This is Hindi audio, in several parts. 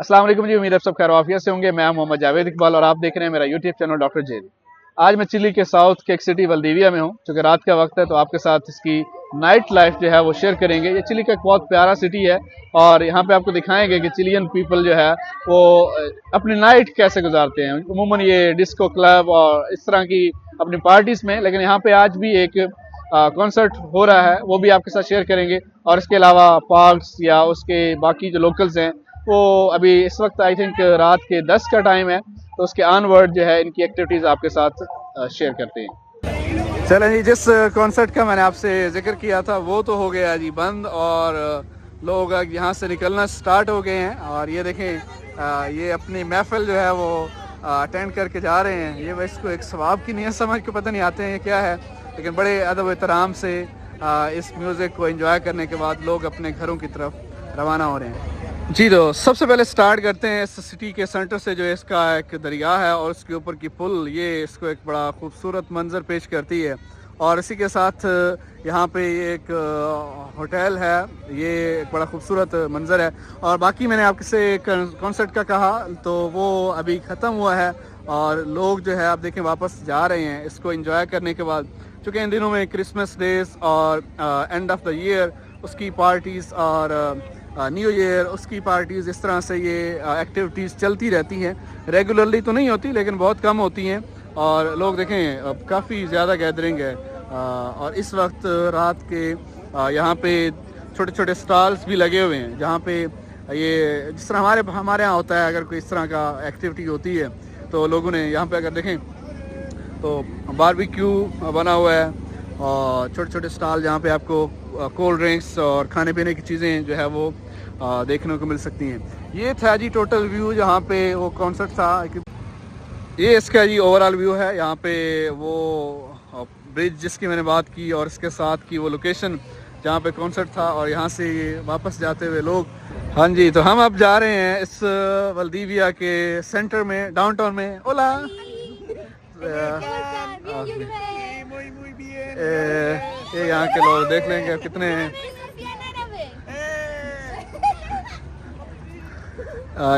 अस्सलाम वालेकुम जी। उम्मीद है सब खैर आफियत से होंगे। मैं मोहम्मद जावेद इकबाल और आप देख रहे हैं मेरा यूट्यूब चैनल डॉक्टर जेल। आज मैं चिली के साउथ के एक सिटी वल्दीविया में हूँ। चूँकि रात का वक्त है तो आपके साथ इसकी नाइट लाइफ जो है वो शेयर करेंगे। ये चिली का एक बहुत प्यारा सिटी है और यहाँ पे आपको दिखाएंगे कि चिलियन पीपल जो है वो अपनी नाइट कैसे गुजारते हैं। अमूमन ये डिस्को क्लब और इस तरह की अपनी पार्टीज में, लेकिन यहाँ पे आज भी एक कॉन्सर्ट हो रहा है, वो भी आपके साथ शेयर करेंगे। और इसके अलावा पार्क्स या उसके बाकी जो लोकल्स हैं वो अभी इस वक्त आई थिंक रात के 10 का टाइम है, तो उसके ऑनवर्ड जो है इनकी एक्टिविटीज़ आपके साथ शेयर करते हैं। चलें जी, जिस कॉन्सर्ट का मैंने आपसे जिक्र किया था वो तो हो गया जी बंद और लोग यहाँ से निकलना स्टार्ट हो गए हैं। और ये देखें, ये अपनी महफिल जो है वो अटेंड करके जा रहे हैं। ये इसको एक सवाब की नीयत समझ के पता नहीं आते हैं ये क्या है, लेकिन बड़े अदब एहतराम से इस म्यूज़िक को एंजॉय करने के बाद लोग अपने घरों की तरफ रवाना हो रहे हैं। जी, तो सबसे पहले स्टार्ट करते हैं इस सिटी के सेंटर से, जो इसका एक दरिया है और उसके ऊपर की पुल, ये इसको एक बड़ा खूबसूरत मंजर पेश करती है। और इसी के साथ यहाँ पे एक होटल है, ये एक बड़ा खूबसूरत मंजर है। और बाकी मैंने आपसे कॉन्सर्ट का कहा तो वो अभी ख़त्म हुआ है और लोग जो है आप देखें वापस जा रहे हैं इसको एंजॉय करने के बाद। चूँकि इन दिनों में क्रिसमस डेज और एंड ऑफ द ईयर उसकी पार्टीज़ और न्यू ईयर उसकी पार्टीज़, इस तरह से ये एक्टिविटीज़ चलती रहती हैं। रेगुलरली तो नहीं होती लेकिन बहुत कम होती हैं। और लोग देखें अब काफ़ी ज़्यादा गैदरिंग है। और इस वक्त रात के यहाँ पे छोटे छोटे स्टॉल्स भी लगे हुए हैं, जहाँ पे ये जिस तरह हमारे यहाँ होता है, अगर कोई इस तरह का एक्टिविटी होती है तो लोगों ने यहाँ पे अगर देखें तो बारबेक्यू बना हुआ है और छोटे छोटे स्टॉल जहाँ पे आपको कोल्ड ड्रिंक्स और खाने पीने की चीज़ें जो है वो देखने को मिल सकती हैं। ये था जी टोटल व्यू जहाँ पे वो कॉन्सर्ट था। ये इसका जी ओवरऑल व्यू है। यहाँ पे वो ब्रिज जिसकी मैंने बात की और इसके साथ की वो लोकेशन जहाँ पे कॉन्सर्ट था, और यहाँ से वापस जाते हुए लोग। हाँ जी, तो हम अब जा रहे हैं इस वल्दीविया के सेंटर में, डाउनटाउन में। ओला ये यहाँ के लोग देख लेंगे कितने हैं।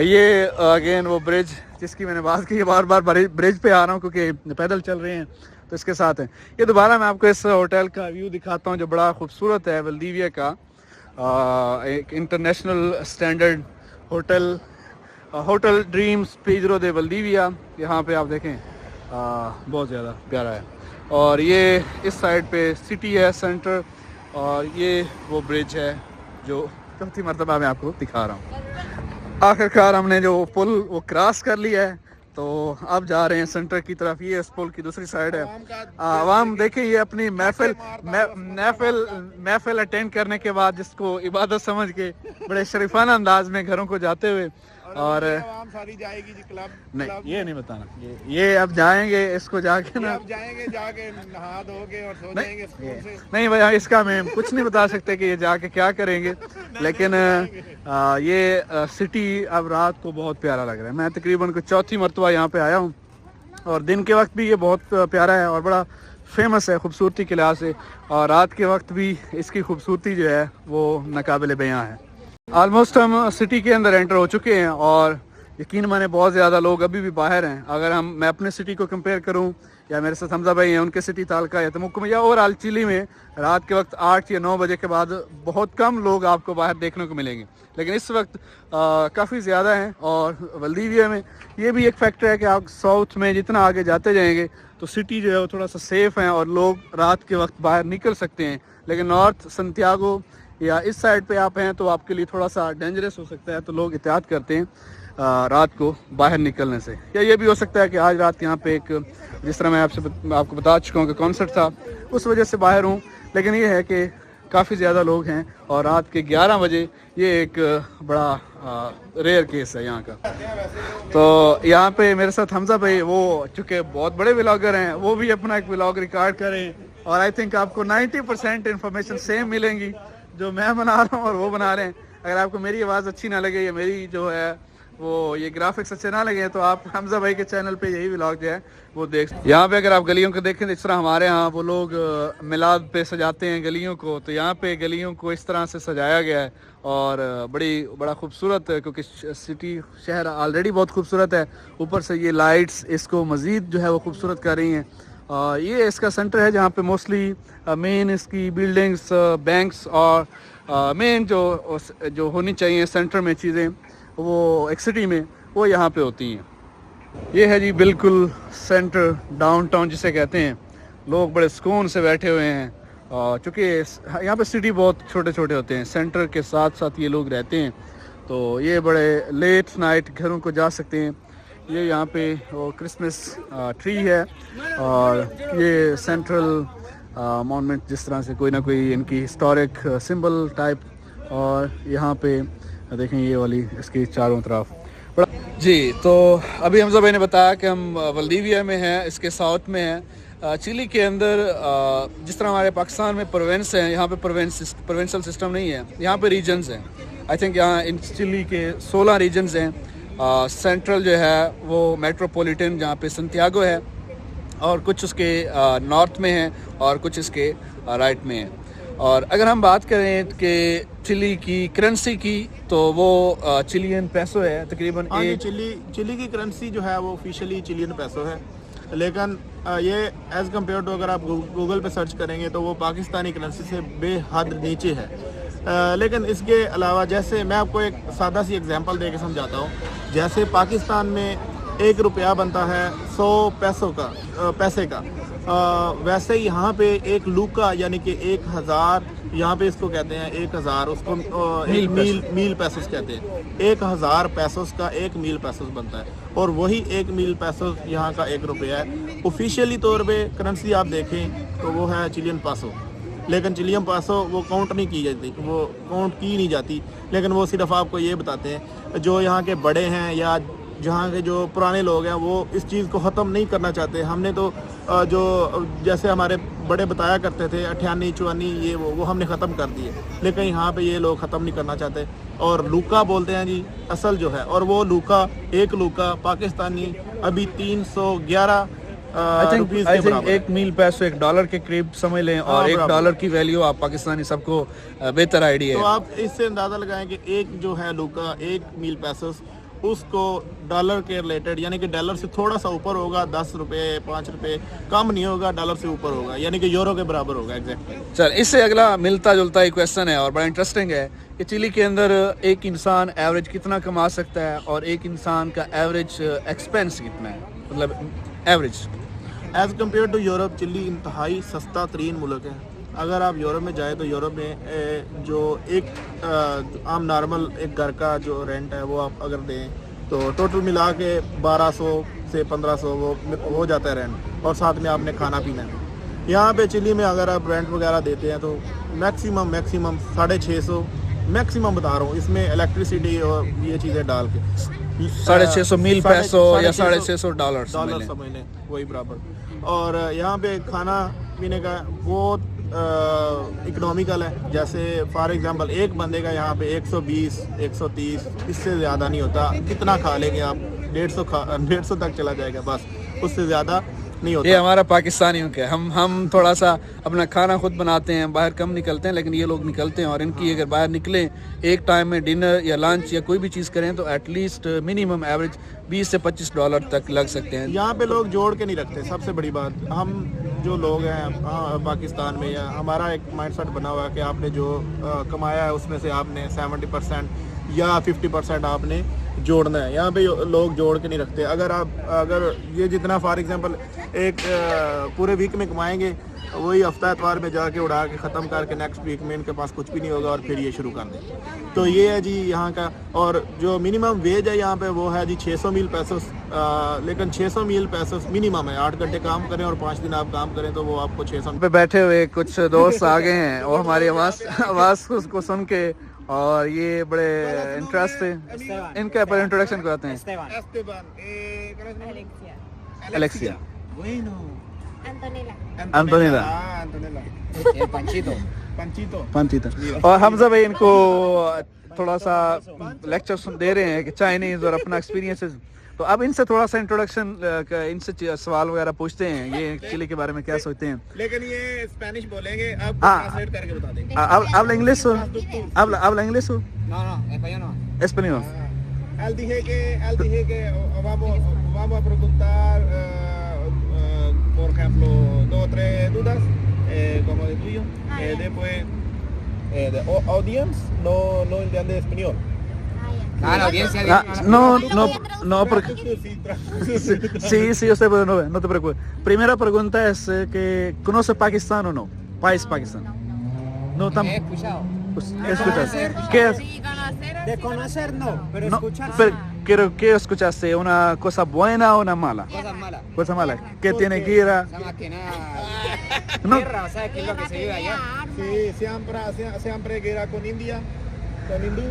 ये अगेन वो ब्रिज जिसकी मैंने बात की, बार बार ब्रिज पे आ रहा हूँ क्योंकि पैदल चल रहे हैं तो इसके साथ हैं। ये दोबारा मैं आपको इस होटल का व्यू दिखाता हूँ जो बड़ा खूबसूरत है, वल्दीविया का एक international standard hotel, hotel Dreams Pedro de Valdivia. यहाँ पे आप देखें बहुत ज़्यादा प्यारा है। और ये इस साइड पे सिटी है सेंटर, और ये वो ब्रिज है जो चौथी मरतबा मैं आपको दिखा रहा हूँ। आखिरकार हमने जो पुल वो क्रॉस कर लिया है, तो अब जा रहे हैं सेंटर की तरफ। ये इस पुल की दूसरी साइड है। आवाम देखें ये अपनी महफिल अटेंड करने के बाद जिसको इबादत समझ के बड़े शरीफाना अंदाज में घरों को जाते हुए। और सारी जाएगी जी क्लब नहीं ये नहीं बताना, ये अब जाएंगे इसको जाके ना, अब जाएंगे जाके नहा धोके और सो जाएंगे स्कूल से। नहीं भैया, इसका मैं कुछ नहीं बता सकते कि ये जाके क्या करेंगे, लेकिन ये सिटी अब रात को बहुत प्यारा लग रहा है। मैं तकरीबन चौथी मरतबा यहाँ पे आया हूँ और दिन के वक्त भी ये बहुत प्यारा है और बड़ा फेमस है खूबसूरती के लिहाज से, और रात के वक्त भी इसकी खूबसूरती जो है वो नाकाबिले बयां है। ऑलमोस्ट हम सिटी के अंदर एंटर हो चुके हैं और यकीन माने बहुत ज़्यादा लोग अभी भी बाहर हैं। अगर मैं अपने सिटी को कंपेयर करूं या मेरे साथ हमजा भाई हैं उनके सिटी तालका या तमुक्कुम या ओवरऑल चिली में रात के वक्त 8 या 9 बजे के बाद बहुत कम लोग आपको बाहर देखने को मिलेंगे, लेकिन इस वक्त काफ़ी ज़्यादा हैं। और वल्दीविया में ये भी एक फैक्टर है कि आप साउथ में जितना आगे जाते जाएंगे तो सिटी जो है वो थोड़ा सा सेफ़ है और लोग रात के वक्त बाहर निकल सकते हैं। लेकिन नॉर्थ संतियागो या इस साइड पे आप हैं तो आपके लिए थोड़ा सा डेंजरस हो सकता है, तो लोग एहतियात करते हैं रात को बाहर निकलने से। या ये भी हो सकता है कि आज रात यहाँ पे एक, जिस तरह मैं आपको बता चुका हूँ कि कॉन्सर्ट था, उस वजह से बाहर हूँ। लेकिन ये है कि काफ़ी ज़्यादा लोग हैं और रात के 11 बजे ये एक बड़ा रेयर केस है यहाँ का। तो यहाँ पे मेरे साथ हमजा भाई, वो चूँकि बहुत बड़े व्लॉगर हैं, वो भी अपना एक व्लॉग रिकॉर्ड करें और आई थिंक आपको 90% इन्फॉर्मेशन सेम मिलेंगी जो मैं बना रहा हूँ और वो बना रहे हैं। अगर आपको मेरी आवाज़ अच्छी ना लगे या मेरी जो है वो ये ग्राफिक्स अच्छे ना लगे तो आप हमजा भाई के चैनल पे यही व्लॉग जो है वो देख। यहाँ पे अगर आप गलियों को देखें तो इस तरह हमारे यहाँ वो लोग मिलाद पे सजाते हैं गलियों को, तो यहाँ पे गलियों को इस तरह से सजाया गया है और बड़ा खूबसूरत है, क्योंकि सिटी शहर ऑलरेडी बहुत खूबसूरत है, ऊपर से ये लाइट्स इसको मज़ीद जो है वो खूबसूरत कर रही हैं। ये इसका सेंटर है जहाँ पे मोस्टली मेन इसकी बिल्डिंग्स, बैंक्स और मेन जो होनी चाहिए सेंटर में चीज़ें वो एक सिटी में वो यहाँ पे होती हैं। ये है जी बिल्कुल सेंटर, डाउनटाउन जिसे कहते हैं। लोग बड़े सुकून से बैठे हुए हैं चूँकि यहाँ पे सिटी बहुत छोटे छोटे होते हैं, सेंटर के साथ साथ ये लोग रहते हैं, तो ये बड़े लेट नाइट घरों को जा सकते हैं। ये यहाँ पे वो क्रिसमस ट्री है और ये सेंट्रल मॉन्यूमेंट जिस तरह से कोई ना कोई इनकी हिस्टोरिक सिंबल टाइप, और यहाँ पे देखें ये वाली इसकी चारों तरफ जी। तो अभी हमजा भाई ने बताया कि हम वल्दीविया में हैं, इसके साउथ में हैं। चिली के अंदर जिस तरह हमारे पाकिस्तान में प्रोविंस हैं, यहाँ पे प्रोविंशियल सिस्टम नहीं है, यहाँ पे रीजन्स हैं। आई थिंक यहाँ इन चिली के 16 रीजन्स हैं। सेंट्रल जो है वो मेट्रोपॉलिटन जहाँ पे संतियागो है, और कुछ उसके नॉर्थ में है और कुछ इसके राइट में है। और अगर हम बात करें कि चिली की करेंसी की, तो वो चिलियन पैसो है तकरीबन। चिली की करेंसी जो है वो ऑफिशियली चिलियन पैसो है, लेकिन ये एज़ कम्पेयर टू अगर आप गूगल पे सर्च करेंगे तो वो पाकिस्तानी करेंसी से बेहद नीचे है। लेकिन इसके अलावा जैसे मैं आपको एक सादा सी एग्जांपल दे के समझाता हूँ। जैसे पाकिस्तान में 1 रुपया बनता है 100 पैसे का, वैसे ही यहाँ पे एक लूका यानी कि 1000, यहाँ पे इसको कहते हैं 1000, उसको मील पैसोस कहते हैं। 1000 पैसोस का 1 मील पैसोस बनता है, और वही 1 मील पैसोस यहाँ का 1 रुपया है। ऑफिशियली तौर पे करेंसी आप देखें तो वो है चिलियन पासो, लेकिन चिलियन पासो वो काउंट नहीं की जाती, वो काउंट की नहीं जाती। लेकिन वो सिर्फ आपको ये बताते हैं, जो यहाँ के बड़े हैं या जहाँ के जो पुराने लोग हैं वो इस चीज़ को ख़त्म नहीं करना चाहते। हमने तो जो जैसे हमारे बड़े बताया करते थे 98 54 ये वो हमने ख़त्म कर दिए, लेकिन यहाँ पे ये लोग ख़त्म नहीं करना चाहते। और लूका बोलते हैं जी असल जो है, और वो लूका, एक लूका पाकिस्तानी अभी 311 1 मील पैसो $1 के करीब समझ लें, और $1 की वैल्यू आप पाकिस्तानी सबको बेहतर आइडिया है। तो आप इससे अंदाज़ा लगाएं कि एक जो है लूका 1 मील पैसो उसको डॉलर के रिलेटेड, यानी कि डॉलर से थोड़ा सा ऊपर होगा, 10 रुपये 5 रुपये कम नहीं होगा, डॉलर से ऊपर होगा, यानी कि यूरो के बराबर होगा एग्जैक्टली। चल, इससे अगला मिलता जुलता एक क्वेश्चन है और बड़ा इंटरेस्टिंग है कि चिली के अंदर एक इंसान एवरेज कितना कमा सकता है और एक इंसान का एवरेज एक्सपेंस कितना है, मतलब average as compare to Europe. Chile इंतहाई सस्ता तरीन मुल्क है। अगर आप यूरोप में जाए तो यूरोप में जो एक आम नॉर्मल एक घर का जो रेंट है वो आप अगर दें तो टोटल मिला के 1200 से 1500 वो हो जाता है रेंट, और साथ में आपने खाना पीना है। यहाँ पे चिली में अगर आप रेंट वगैरह देते हैं तो मैक्सिमम 650 मैक्सिमम बता रहा हूँ, इसमें इलेक्ट्रिसिटी और ये चीज़ें डाल के 650 मील पैसो या $650 समझ लें, वही बराबर। और यहाँ पे खाना पीने का बहुत इकोनॉमिकल है। जैसे फॉर एग्जांपल एक बंदे का यहाँ पे 120 130 इससे ज़्यादा नहीं होता। कितना खा लेंगे आप, 150 तक चला जाएगा, बस उससे ज़्यादा नहीं होता। ये हमारा पाकिस्तानियों का, हम थोड़ा सा अपना खाना खुद बनाते हैं, बाहर कम निकलते हैं, लेकिन ये लोग निकलते हैं। और इनकी अगर बाहर निकलें एक टाइम में डिनर या लंच या कोई भी चीज़ करें तो एटलीस्ट मिनिमम एवरेज $20 से $25 तक लग सकते हैं। यहाँ पे लोग जोड़ के नहीं रखते। सबसे बड़ी बात, हम जो लोग हैं पाकिस्तान में, या हमारा एक माइंडसेट बना हुआ है कि आपने जो कमाया है उसमें से आपने 70% या 50% आपने जोड़ना है। यहाँ पे लोग जोड़ के नहीं रखते। अगर ये जितना फॉर एग्जांपल एक पूरे वीक में कमाएंगे, वही हफ्ता एतवार में जाके उड़ा के ख़त्म करके नेक्स्ट वीक में इनके पास कुछ भी नहीं होगा और फिर ये शुरू कर दें। तो ये है जी यहाँ का। और जो मिनिमम वेज है यहाँ पे वो है जी 600 मील पैसोस, लेकिन 600 मील पैसोस मिनिमम है। 8 घंटे काम करें और 5 दिन आप काम करें तो वो आपको 600 पे बैठे हुए कुछ दोस्त आ गए हैं और हमारी आवाज़ को सुन के, और ये बड़े इंटरेस्ट है इनके पर इंट्रोडक्शन कराते हैं। Alexia, Antonella, Panchito। और हमजा भाई इनको थोड़ा सा लेक्चर दे रहे हैं कि चाइनीज़ और अपना एक्सपीरियंसेस। तो अब इनसे थोड़ा सा इंट्रोडक्शन, इनसे सवाल वगैरह पूछते हैं, ये चिली के बारे में क्या सोचते हैं। लेकिन ये स्पेनिश बोलेंगे, आप हाँ। ट्रांसलेट करके बता देंगे। ¿Habla inglés o? ¿Habla inglés o? No, español no. Español. Él dije que vamos a preguntar, por ejemplo, 2 o 3 dudas, como de tuyo. Después, de audience no entiende español. Ah, la audiencia. No, porque... Sí, yo sé, pero no te preocupes. Primera pregunta es que ¿conoce Pakistán o no? País Pakistán. No, He escuchado. ¿Escuchas? ¿Qué es? De conocer no, pero No, escuchar pero ¿qué escuchaste? ¿Una cosa buena o una mala? Cosas malas. Cosa mala. ¿Qué tiene guira? O sea, más que nada. No. Guerra, ¿sabes qué es lo que se vive allá? Sí, siempre que era con India, con hindú.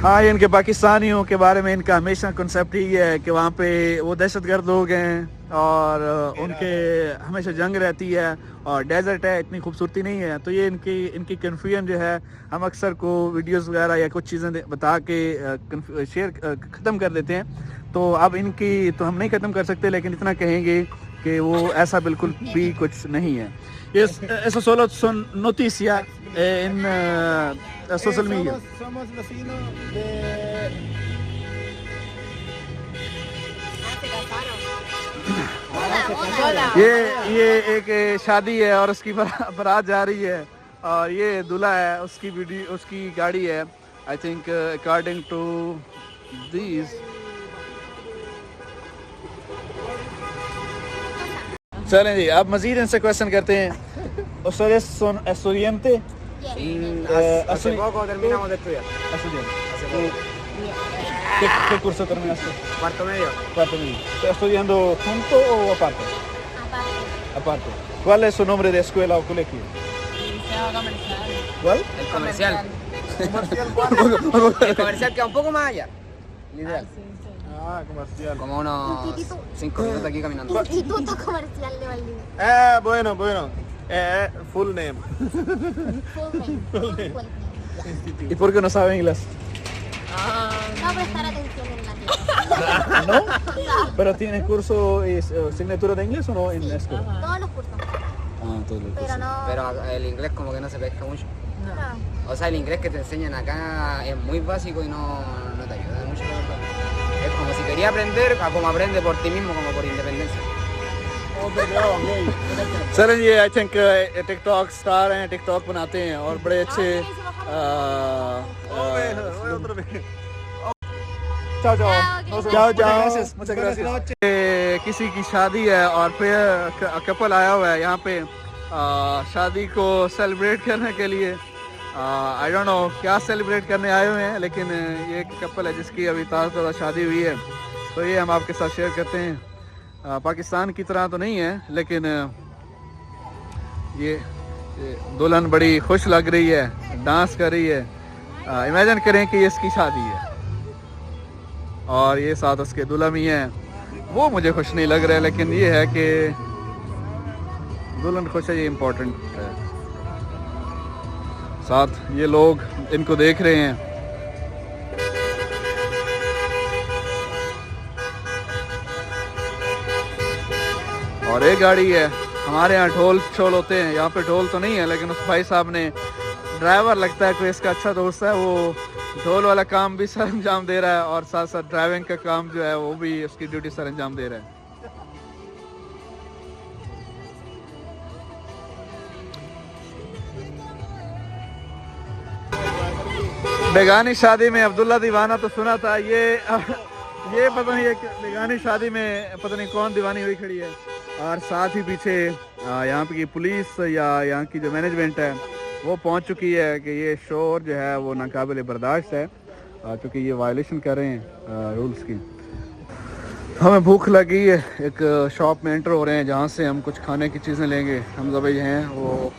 हाँ, इनके पाकिस्तानियों के बारे में इनका हमेशा कंसेप्ट ही है कि वहाँ पे वो दहशतगर्द लोग हैं और उनके हमेशा जंग रहती है और डेजर्ट है, इतनी खूबसूरती नहीं है। तो ये इनकी कन्फ्यूजन जो है हम अक्सर को वीडियोस वगैरह या कुछ चीज़ें बता के शेयर ख़त्म कर देते हैं। तो अब इनकी तो हम नहीं ख़त्म कर सकते, लेकिन इतना कहेंगे कि वो ऐसा बिल्कुल भी कुछ नहीं है। Eso solo son noticias en social media. Somos vecinos de... ये एक शादी है और उसकी बारात जा रही है और ये दूल्हा है, उसकी गाड़ी है। I think according to this. चलें जी, आप मजीद इनसे क्वेश्चन करते हैं। ¿Ustedes son estudiantes? Hace poco terminamos de estudiar. ¿Qué curso terminaste? Cuarto medio. Cuarto medio. ¿Estás estudiando junto o aparte? Aparte. ¿Cuál es su nombre de escuela o colegio? ¿Cuál? El comercial. El comercial queda un poco más allá. Literal. Ah, comercial. Como unos 5 minutos aquí caminando. Instituto Comercial de Valdivia. Bueno. Full name. Full name. ¿Y por qué no sabe inglés? No prestar atención en la clase. ¿No? ¿Pero tiene curso y asignatura de inglés o no en la escuela? Todos los cursos. Ah, todos los Pero cursos. no. Pero el inglés como que no se pesca mucho. No. O sea, el inglés que te enseñan acá es muy básico y no te ayuda mucho, la verdad. Es como si quería aprender, a como aprende por ti mismo, como por independencia. चलें जी, आई थिंक टिकटॉक स्टार हैं, टिकटॉक बनाते हैं और बड़े अच्छे जाओ किसी की शादी है और फिर कपल आया हुआ है यहाँ पे शादी को सेलिब्रेट करने के लिए। आई डोंट नो क्या सेलिब्रेट करने आए हुए हैं, लेकिन ये एक कपल है जिसकी अभी ताज़ा शादी हुई है, तो ये हम आपके साथ शेयर करते हैं। पाकिस्तान की तरह तो नहीं है, लेकिन ये दुल्हन बड़ी खुश लग रही है, डांस कर रही है। इमेजिन करें कि ये इसकी शादी है और ये साथ उसके दुल्हा भी हैं। वो मुझे खुश नहीं लग रहा है, लेकिन ये है कि दुल्हन खुश है, ये इम्पोर्टेंट है। साथ ये लोग इनको देख रहे हैं। और एक गाड़ी है, हमारे यहाँ ढोल शोल होते हैं, यहाँ पे ढोल तो नहीं है, लेकिन उस भाई साहब ने, ड्राइवर लगता है कोई इसका अच्छा दोस्त है, वो ढोल वाला काम भी सर अंजाम दे रहा है और साथ साथ ड्राइविंग का काम जो है वो भी उसकी ड्यूटी सर अंजाम दे रहा है। बेगानी शादी में अब्दुल्ला दीवाना तो सुना था, ये पता नहीं, बेगानी शादी में पता नहीं कौन दीवानी हुई खड़ी है। और साथ ही पीछे यहाँ की पुलिस या यहाँ की जो मैनेजमेंट है वो पहुँच चुकी है कि ये शोर जो है वो नाकाबिल बर्दाश्त है, क्योंकि ये वायलेशन कर रहे हैं रूल्स की। हमें भूख लगी है, एक शॉप में एंटर हो रहे हैं जहाँ से हम कुछ खाने की चीज़ें लेंगे। हम भाई हैं वो,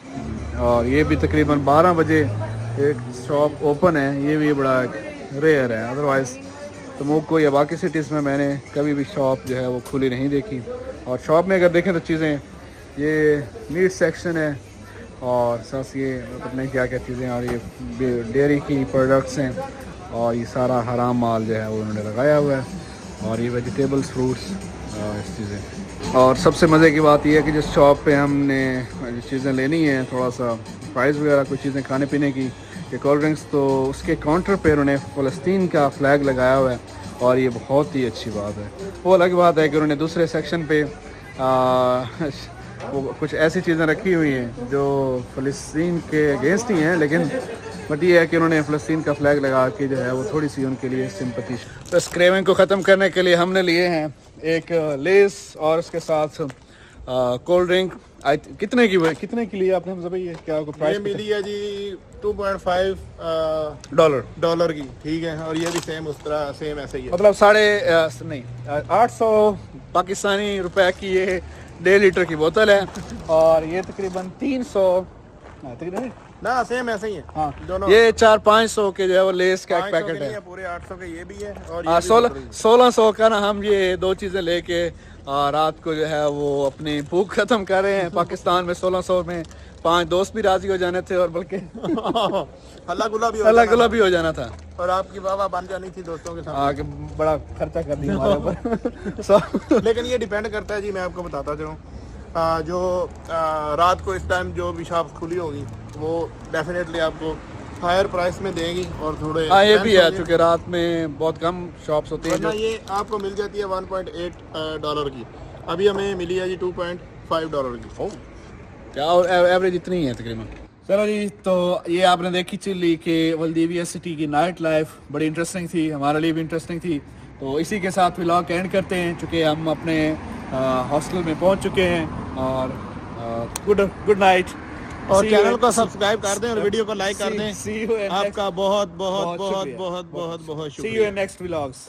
और ये भी तकरीबन 12 बजे एक शॉप ओपन है, ये भी बड़ा रेयर है। अदरवाइज़ तमूक को या बाकी सिटीज़ में मैंने कभी भी शॉप जो है वो खुली नहीं देखी। और शॉप में अगर देखें तो चीज़ें, ये मीट सेक्शन है, और साथ ये पता नहीं क्या क्या चीज़ें, और ये डेयरी की प्रोडक्ट्स हैं, और ये सारा हराम माल जो है वो उन्होंने लगाया हुआ है, और ये वेजिटेबल्स, फ्रूट्स, इस चीज़ें। और सबसे मज़े की बात यह है कि जिस शॉप पे हमने जो चीज़ें लेनी है, थोड़ा सा फ्राइज़ वगैरह कुछ चीज़ें खाने पीने की, ये कोल्ड ड्रिंक्स, तो उसके काउंटर पे उन्होंने फ़लस्तीन का फ्लैग लगाया हुआ है, और ये बहुत ही अच्छी बात है। वो अलग बात है कि उन्होंने दूसरे सेक्शन पे वो कुछ ऐसी चीज़ें रखी हुई हैं जो फ़लस्तीन के अगेंस्ट ही हैं, लेकिन बट ये है कि उन्होंने फ़लस्तीन का फ्लैग लगा के जो है वो थोड़ी सी उनके लिए सिंपैथी। तो इस क्रेविंग को ख़त्म करने के लिए हमने लिए हैं एक लेस और उसके साथ कोल्ड ड्रिंक। कितने की लिए आपने मतलब ये क्या आपको प्राइस मिली है जी 2.5 डॉलर की, ठीक है। और ये भी सेम उस तरह सेम ऐसे ही है, मतलब 850 पाकिस्तानी रुपए की ये 1.5 लीटर की बोतल है, और ये तकरीबन 300 ना सेम ऐसे ही है। हाँ, दोनों ये 400-500 के जो है वो लेस का एक पैकेट है, पूरे 800 के ये भी है, और ये 1600 का ना। हम ये दो चीज़ें लेके रात को जो है वो अपनी भूख ख़त्म कर रहे हैं। पाकिस्तान में 1600 में 5 दोस्त भी राज़ी हो जाने थे, और बल्कि हल्ला गुला भी हो जाना था, और आपकी वाह बन जानी थी दोस्तों के साथ, आगे बड़ा खर्चा कर दिया हमारे ऊपर। लेकिन ये डिपेंड करता है जी, मैं आपको बताता चलूँ, जो रात को इस टाइम जो भी शॉप्स खुली होगी वो डेफिनेटली आपको हायर प्राइस में देंगी, और थोड़े ये भी है क्योंकि रात में बहुत कम शॉप्स होती हैं वरना ये आपको मिल जाती है 1.8 डॉलर की। अभी हमें मिली है जी 2.5 डॉलर की। क्या, और एवरेज इतनी है तकरीबन। चलो जी, तो ये आपने देखी चिली के वल्दीविया सिटी की नाइट लाइफ, बड़ी इंटरेस्टिंग थी, हमारे लिए भी इंटरेस्टिंग थी। तो इसी के साथ व्लॉग एंड करते हैं, चूँकि हम अपने हॉस्टल में पहुंच चुके हैं, और गुड नाइट। और चैनल को सब्सक्राइब कर दें और वीडियो को लाइक कर दें। आपका बहुत बहुत बहुत बहुत बहुत बहुत शुक्रिया। See you in next vlogs.